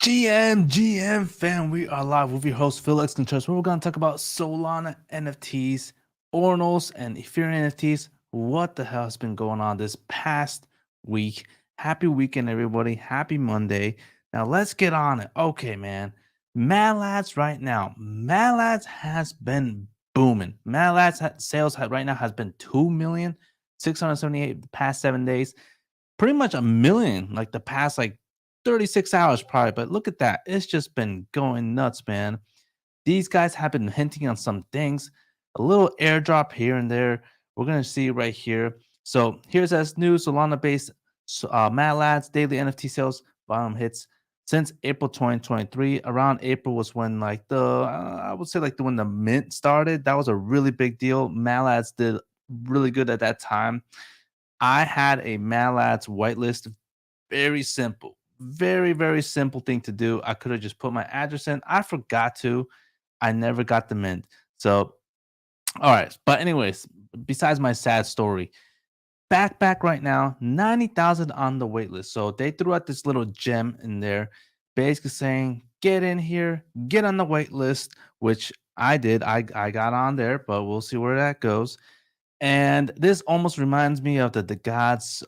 GM fam, we are live with your host Phil X Contreras, where we're going to talk about Solana NFTs, Ornos, and Ethereum NFTs. What the hell has been going on this past week? Happy weekend, everybody. Happy Monday. Now let's get on it. Okay, man. Mad Lads right now. Mad Lads has been booming. Mad Lads sales right now has been 2,678,000 the past 7 days. Pretty much a million like the past 36 hours probably, but look at that. It's just been going nuts, man. These guys have been hinting on some things, a little airdrop here and there. We're going to see right here. So here's as new Solana based Mad Lads daily NFT sales volume hits since April 2023. Around April was when I would say when the mint started. That was a really big deal. Mad Lads did really good at that time. I had a Mad Lads whitelist. Very simple. Very, very simple thing to do. I could have just put my address in. I forgot to. I never got the mint. So, all right. But anyways, besides my sad story, back right now, 90,000 on the wait list. So they threw out this little gem in there, basically saying, get in here, get on the wait list, which I did. I got on there, but we'll see where that goes. And this almost reminds me of the Degods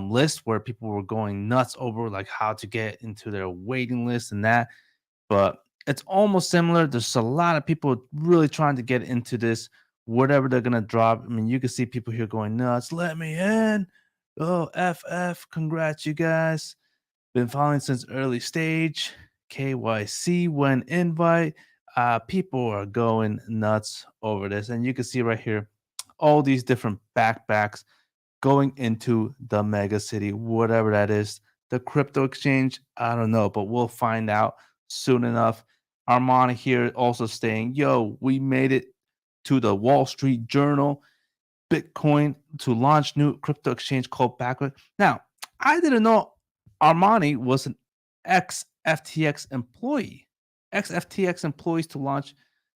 list where people were going nuts over like how to get into their waiting list and that. But it's almost similar. There's a lot of people really trying to get into this, whatever they're gonna drop. I mean, you can see people here going nuts. Let me in. Oh, FF, congrats, you guys. Been following since early stage. KYC when invite. People are going nuts over this. And you can see right here all these different backbacks going into the mega city, whatever that is. The crypto exchange, I don't know, but we'll find out soon enough. Armani here also saying, yo, we made it to the Wall Street Journal. Bitcoin to launch new crypto exchange called Backward. Now, I didn't know Armani was an ex FTX employee. Ex FTX employees to launch.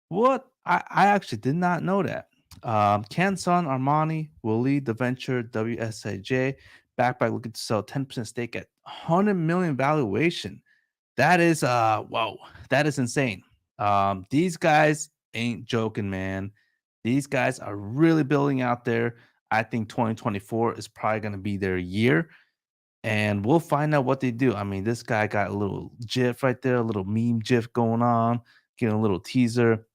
What? I actually did not know that. Canson Armani will lead the venture WSIJ, backed by looking to sell 10% stake at 100 million valuation. That is whoa, that is insane. These guys ain't joking, man. These guys are really building out there. I think 2024 is probably going to be their year, and we'll find out what they do. I mean, this guy got a little GIF right there, a little meme GIF going on, getting a little teaser.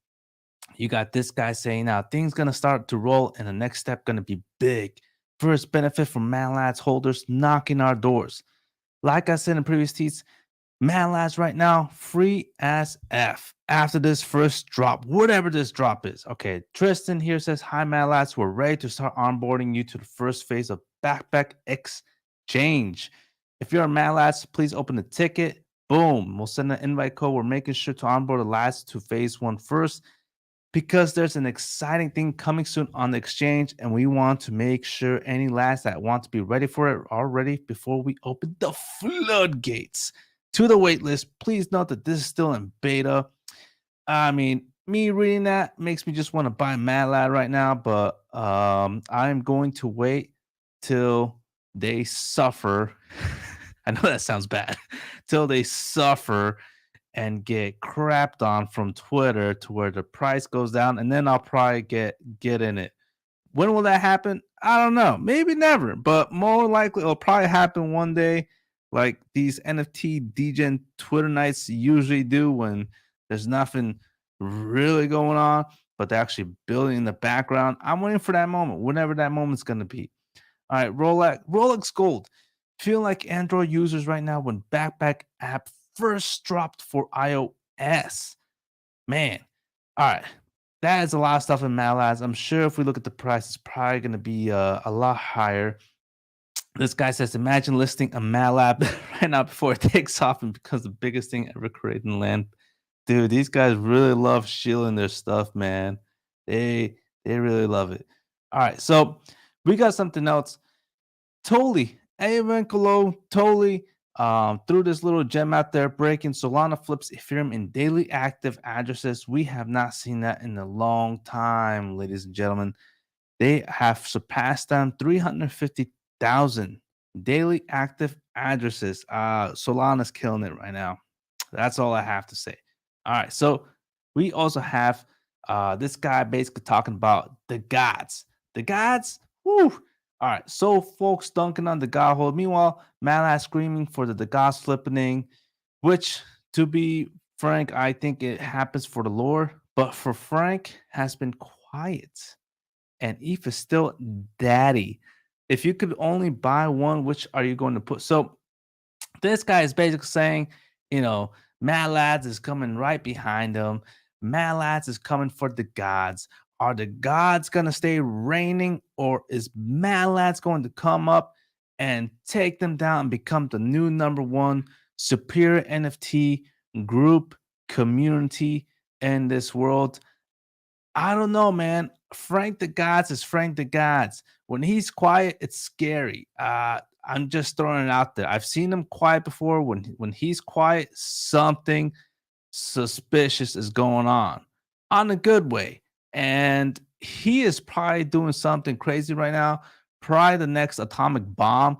You got this guy saying now things gonna start to roll, and the next step gonna be big. First benefit from Man Lads holders knocking our doors. Like I said in previous tweets, Man Lads right now free as F. After this first drop, whatever this drop is. Okay, Tristan here says, "Hi Man Lads, we're ready to start onboarding you to the first phase of Backpack Exchange. If you're a Man Lads, please open the ticket. Boom, we'll send an invite code. We're making sure to onboard the lads to phase one first." Because there's an exciting thing coming soon on the exchange, and we want to make sure any lads that want to be ready for it are ready before we open the floodgates to the waitlist. Please note that this is still in beta. I mean, me reading that makes me just want to buy Mad Lad right now, but I'm going to wait till they suffer. I know that sounds bad. Till they suffer and get crapped on from Twitter to where the price goes down, and then I'll probably get in it. When will that happen? I don't know. Maybe never, but more likely it'll probably happen one day, like these NFT degen Twitter nights usually do when there's nothing really going on, but they're actually building in the background. I'm waiting for that moment, whenever that moment's gonna be. All right, Rolex Gold. Feel like Android users right now when Backpack app first dropped for iOS. Man, all right. That is a lot of stuff in Mad Lads. I'm sure if we look at the price, it's probably going to be a lot higher. This guy says, imagine listing a Mad Lab right now before it takes off and becomes the biggest thing ever created in land. Dude, these guys really love shielding their stuff, man. They really love it. All right, so we got something else. Totally. Evankolo totally threw this little gem out there, breaking Solana flips Ethereum in daily active addresses. We have not seen that in a long time, ladies and gentlemen. They have surpassed them 350,000 daily active addresses. Solana's killing it right now. That's all I have to say. All right, so we also have this guy basically talking about the gods. The gods, whoo. All right, so folks dunking on the god hold. Meanwhile, Mala screaming for the gods flippening, which, to be frank, I think it happens for the lore, but for Frank has been quiet, and Eve is still daddy. If you could only buy one, which are you going to put? So this guy is basically saying, you know, Mad Lads is coming right behind him. Mad Lads is coming for the gods. Are the gods going to stay reigning, or is Mad Lads going to come up and take them down and become the new number one superior NFT group community in this world? I don't know, man. Frank the Gods is Frank the Gods. When he's quiet, it's scary. I'm just throwing it out there. I've seen him quiet before. When he's quiet, something suspicious is going on a good way. And he is probably doing something crazy right now. Probably the next atomic bomb.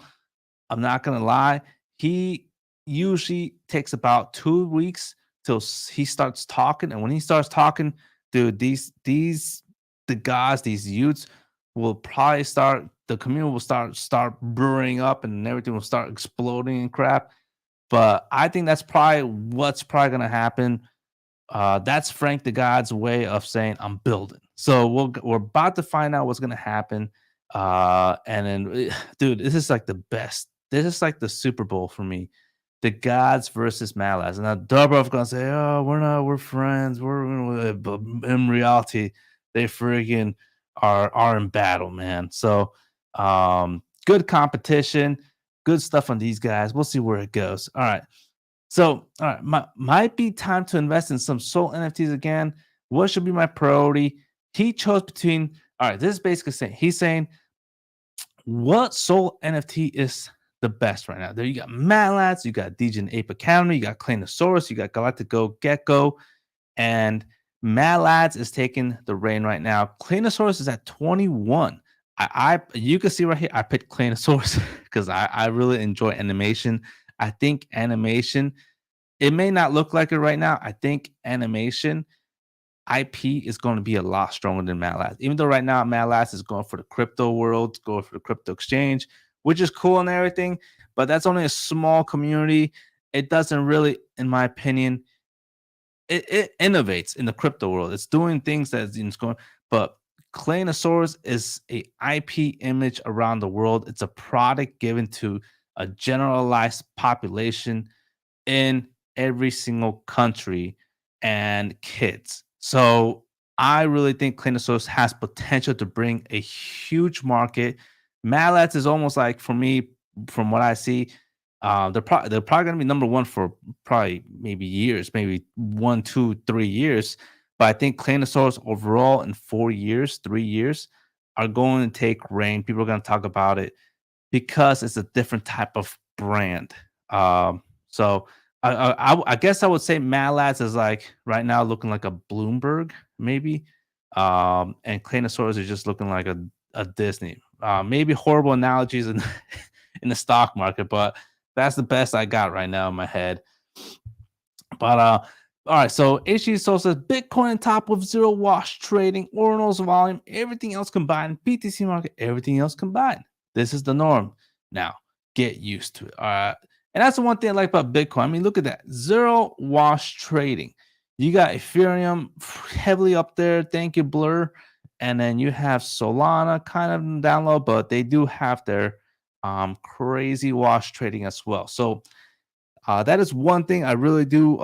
I'm not gonna lie. He usually takes about 2 weeks till he starts talking, and when he starts talking, dude, these the guys, these youths will probably start. The community will start brewing up, and everything will start exploding and crap. But I think that's probably what's probably gonna happen. That's Frank the God's way of saying I'm building. So we're about to find out what's gonna happen. And then, dude, this is like the best. This is like the Super Bowl for me. The gods versus Malas. And now Dobrov gonna say, "Oh, we're not. We're friends. But in reality, they freaking are in battle, man." So, good competition, good stuff on these guys. We'll see where it goes. All right. So, all right, might be time to invest in some SOL NFTs again. What should be my priority? He chose between. All right, this is basically saying he's saying what SOL NFT is the best right now. There you got Matlats, you got DJ Ape Academy, you got Claynosaurus, you got Galactico Gecko, and Matlats is taking the reign right now. Claynosaurus is at 21. I you can see right here, I picked Claynosaurus because I really enjoy animation. I think animation, it may not look like it right now. I think animation IP is going to be a lot stronger than MATLAS. Even though right now MATLAS is going for the crypto world, going for the crypto exchange, which is cool and everything, but that's only a small community. It doesn't really, in my opinion, it innovates in the crypto world. It's doing things that it's going, but Claynosaurus is a IP image around the world. It's a product given to a generalized population in every single country and kids. So I really think Clinosaurus has potential to bring a huge market. Malats is almost like, for me, from what I see, they're probably going to be number one for probably maybe years, maybe 1, 2, 3 years. But I think Clinosaurus overall in 4 years, 3 years, are going to take reign. People are going to talk about it because it's a different type of brand. So I guess I would say Mad Lads is like right now looking like a Bloomberg maybe, and Claynosaurus is just looking like a Disney. Maybe horrible analogies in in the stock market, but that's the best I got right now in my head. But all right, so HG Soul says Bitcoin on top of zero wash trading, ordinals volume, everything else combined, BTC market, everything else combined. This is the norm. Now, get used to it. All right. And that's the one thing I like about Bitcoin. I mean, look at that. Zero wash trading. You got Ethereum heavily up there. Thank you, Blur. And then you have Solana kind of down low, but they do have their crazy wash trading as well. So that is one thing I really do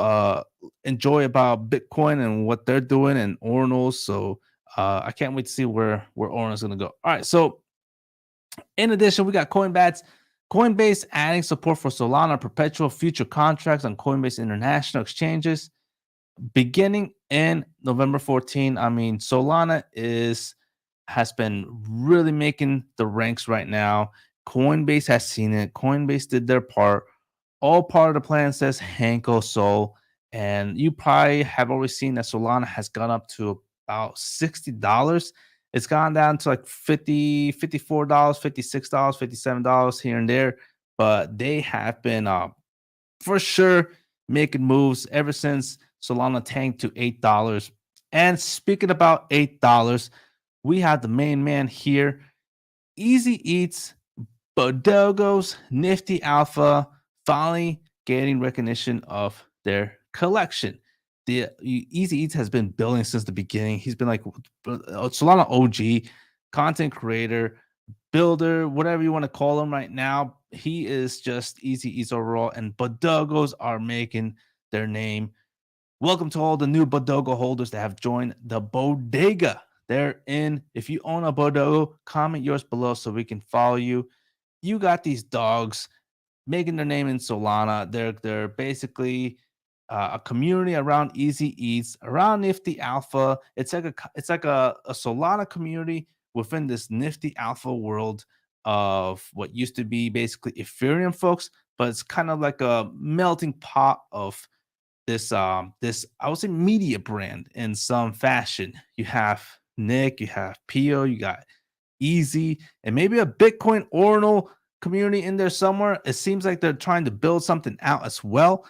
enjoy about Bitcoin and what they're doing and Ordinals. So I can't wait to see where Ordinals is going to go. All right. So in addition, we got Coinbase adding support for Solana perpetual future contracts on Coinbase international exchanges beginning in November 14. I mean, Solana has been really making the ranks right now. Coinbase has seen it. Coinbase did their part. All part of the plan says Hanko Sol. And you probably have already seen that Solana has gone up to about $60. It's gone down to like 50, $54, $56, $57 here and there, but they have been for sure making moves ever since Solana tanked to $8. And speaking about $8, we have the main man here, Easy Eats, BoDoggos, Nifty Alpha, finally getting recognition of their collection. The Easy Eats has been building since the beginning. He's been like Solana OG, content creator, builder, whatever you want to call him right now. He is just Easy Eats overall, and BoDoggos are making their name. Welcome to all the new Bodogo holders that have joined the bodega. They're in. If you own a Bodogo, comment yours below so we can follow you. You got these dogs making their name in Solana. They're basically a community around Easy Eats, around Nifty Alpha. It's like a Solana community within this Nifty Alpha world of what used to be basically Ethereum folks, but it's kind of like a melting pot of this I would say media brand in some fashion. You have Nick, you have Pio, you got Easy, and maybe a Bitcoin Ordinal community in there somewhere. It seems like they're trying to build something out as well.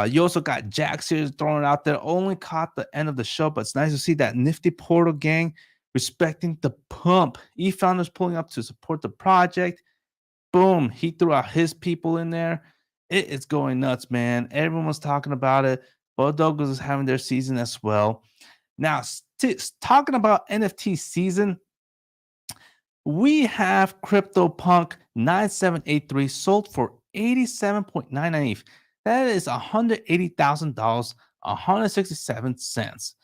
You also got Jax here throwing it out there. Only caught the end of the show, but it's nice to see that Nifty Portal gang respecting the pump. E-founders pulling up to support the project. Boom, he threw out his people in there. It's going nuts, man. Everyone's talking about it. Douglas is having their season as well. Now, talking about NFT season, we have CryptoPunk 9783 sold for 87.99 ETH. That is $180,000, 167 cents.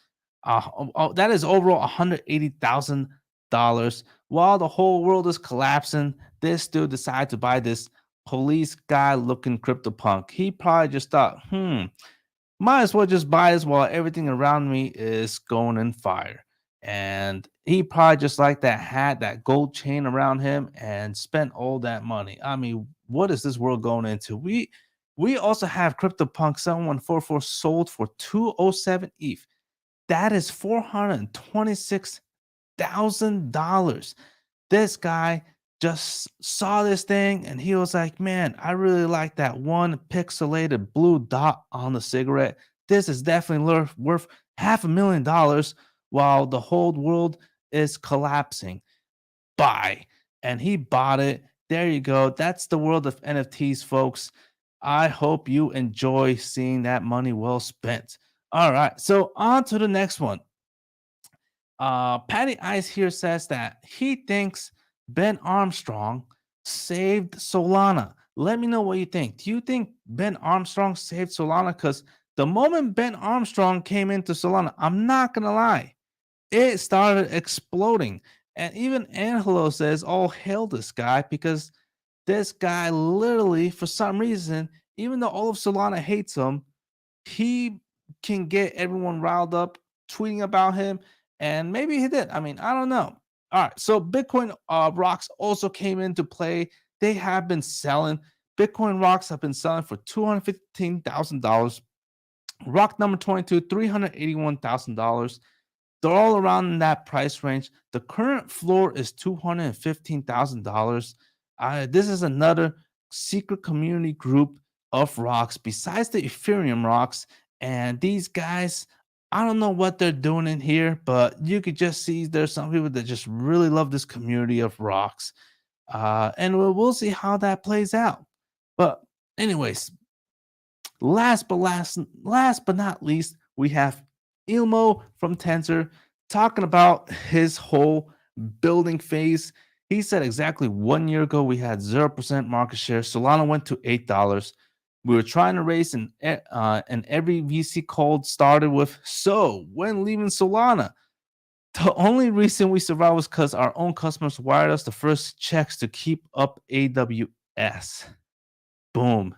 That is overall $180,000. While the whole world is collapsing, this dude decided to buy this police guy looking CryptoPunk. He probably just thought, might as well just buy this while everything around me is going in fire. And he probably just like that hat, that gold chain around him, and spent all that money. I mean, what is this world going into? We also have CryptoPunk 7144 sold for 207 ETH. That is $426,000. This guy just saw this thing and he was like, man, I really like that one pixelated blue dot on the cigarette. This is definitely worth $500,000 while the whole world is collapsing. Buy. And he bought it. There you go. That's the world of NFTs, folks. I hope you enjoy seeing that money well spent. All right. So on to the next one. Patty Ice here says that he thinks Ben Armstrong saved Solana. Let me know what you think. Do you think Ben Armstrong saved Solana? Because the moment Ben Armstrong came into Solana, I'm not gonna lie, it started exploding. And even Angelo says, "Oh, hail this guy," because this guy literally, for some reason, even though all of Solana hates him, he can get everyone riled up, tweeting about him, and maybe he did. I mean, I don't know. All right, so Bitcoin rocks also came into play. They have been selling. Bitcoin rocks have been selling for $215,000. Rock number 22, $381,000. They're all around in that price range. The current floor is $215,000. This is another secret community group of rocks besides the Ethereum rocks. And these guys, I don't know what they're doing in here, but you could just see there's some people that just really love this community of rocks. And we'll see how that plays out. But anyways, last but not least, we have Ilmo from Tensor talking about his whole building phase. He said exactly 1 year ago we had 0% market share. Solana went to $8. We were trying to raise, and every VC call started with, "So when leaving Solana?" The only reason we survived was because our own customers wired us the first checks to keep up AWS. Boom.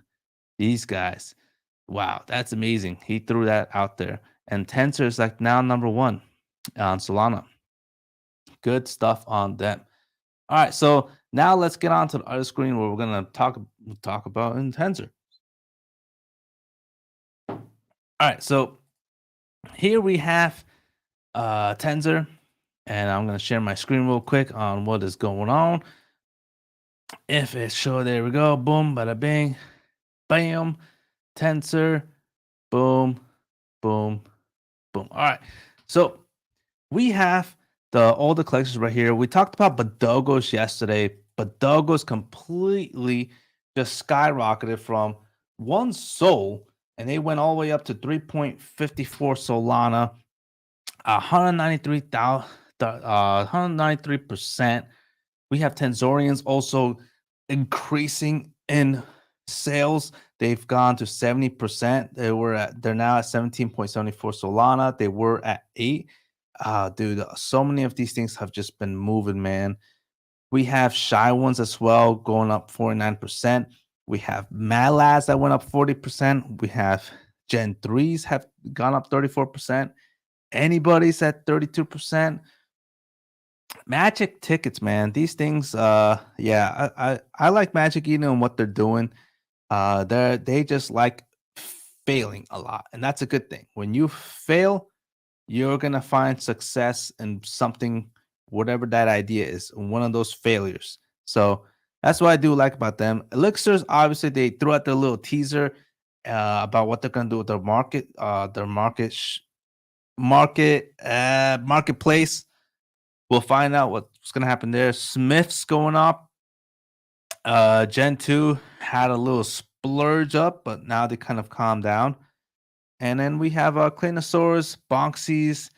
These guys. Wow, that's amazing. He threw that out there. And Tensor is like now number one on Solana. Good stuff on them. All right, so now let's get on to the other screen where we're gonna talk about in Tensor. All right, so here we have Tensor. And I'm gonna share my screen real quick on what is going on. If it's show, there we go. Boom, bada bing, bam, Tensor, boom, boom, boom. All right. So we have all the collections right here. We talked about BoDoggos yesterday. BoDoggos completely just skyrocketed from 1 SOL, and they went all the way up to 3.54 Solana, 193,000, 193%. We have Tensorians also increasing in sales. They've gone to 70%. They're now at 17.74 Solana. They were at 8. Dude, so many of these things have just been moving, man. We have shy ones as well, going up 49%. We have Malas that went up 40%. We have Gen 3s have gone up 34%. Anybody's at 32%. Magic tickets, man. These things, yeah, I like Magic Eden and what they're doing. They just like failing a lot, and that's a good thing. When you fail, you're gonna find success in something, whatever that idea is, one of those failures. So that's what I do like about them. Elixirs, obviously, they threw out their little teaser about what they're gonna do with their marketplace. We'll find out what's gonna happen there. Smith's going up. Gen 2 had a little splurge up, but now they kind of calmed down. And then we have Claynosaurus, Bonksies.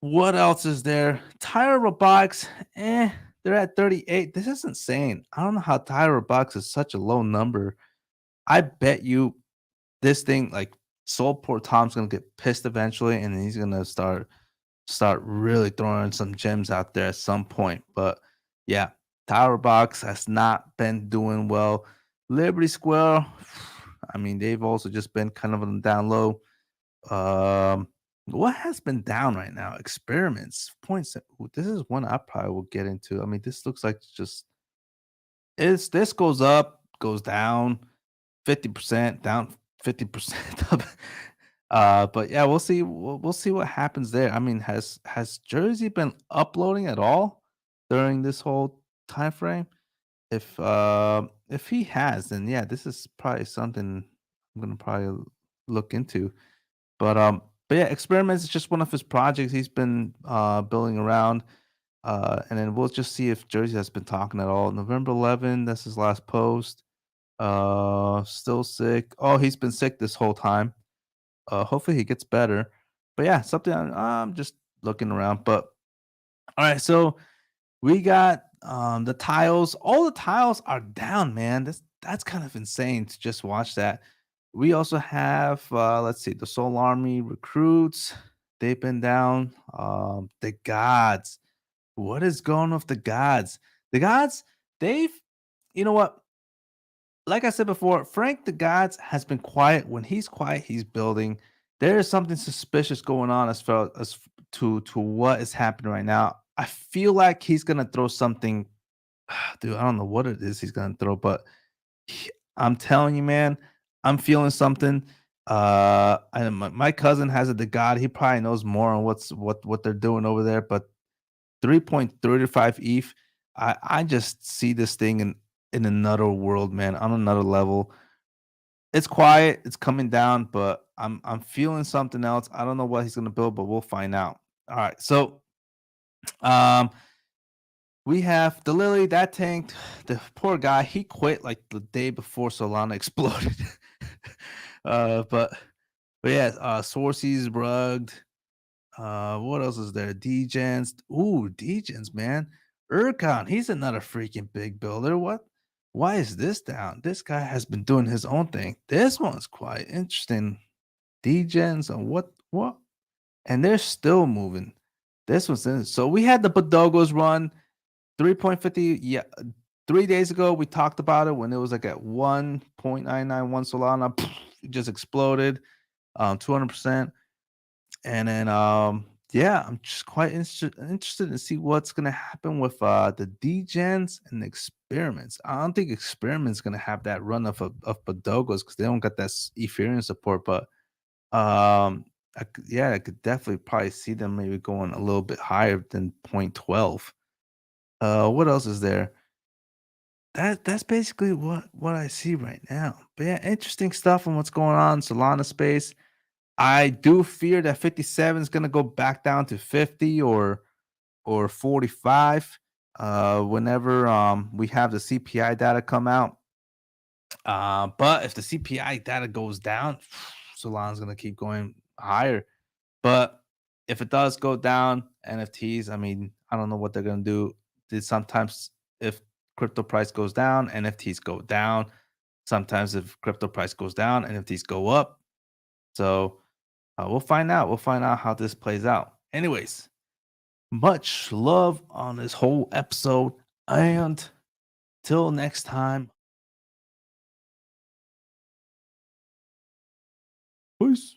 What else is there? Tyra Robotics, they're at 38. This is insane. I don't know how Tyra Robotics is such a low number. I bet you this thing, like Soulport Tom's gonna get pissed eventually, and he's gonna start really throwing some gems out there at some point. But yeah, Tower Box has not been doing well. Liberty Square, I mean, they've also just been kind of on the down low. What has been down right now? Experiments points. This is one I probably will get into. I mean, this looks like just it's this goes up, goes down 50%, down 50% up. But yeah, we'll see. We'll see what happens there. I mean, has Jersey been uploading at all during this whole time frame? If he has, then yeah, this is probably something I'm gonna probably look into. But yeah, experiments is just one of his projects he's been building around. And then we'll just see if Jersey has been talking at all. November 11th, that's his last post. Still sick. Oh, he's been sick this whole time. Hopefully he gets better. But yeah, something I'm just looking around. But all right, so we got the tiles. All the tiles are down, man. That's kind of insane to just watch that. We also have let's see, the Soul Army recruits. They've been down. The gods. What is going on with the gods? The gods, they've, you know what? Like I said before, Frank the Gods has been quiet. When he's quiet, he's building. There is something suspicious going on as far as to what is happening right now. I feel like he's gonna throw something, dude. I don't know what it is he's gonna throw, but I'm telling you, man, I'm feeling something. And my cousin has a the God. He probably knows more on what they're doing over there. But 3.35 ETH. I just see this thing in another world, man, on another level. It's quiet, it's coming down, but I'm feeling something else. I don't know what he's gonna build, but we'll find out. All right, so um, we have the Lily that tanked. The poor guy, he quit like the day before Solana exploded. But yeah, Sources rugged. What else is there? Degens. Ooh, Degens, man. Urcon, he's another freaking big builder. What? Why is this down? This guy has been doing his own thing. This one's quite interesting. Degens and what? And they're still moving. This one's in. So we had the BoDoggos run 3.50. Yeah, 3 days ago we talked about it when it was like at 1.991 Solana. It just exploded, 200%. And then yeah, I'm just quite interested to see what's gonna happen with the degens and the experiments. I don't think experiments gonna have that run of BoDoggos because they don't got that Ethereum support. But Yeah, I could definitely probably see them maybe going a little bit higher than 0.12. What else is there? That's basically what I see right now. But yeah, interesting stuff on what's going on in Solana space. I do fear that 57 is gonna go back down to 50 or 45 whenever we have the CPI data come out. But if the CPI data goes down, Solana's gonna keep going higher. But if it does go down, NFTs, I mean, I don't know what they're gonna do. Sometimes if crypto price goes down, NFTs go down. Sometimes if crypto price goes down, NFTs go up. So we'll find out. We'll find out how this plays out. Anyways, much love on this whole episode. And till next time, peace.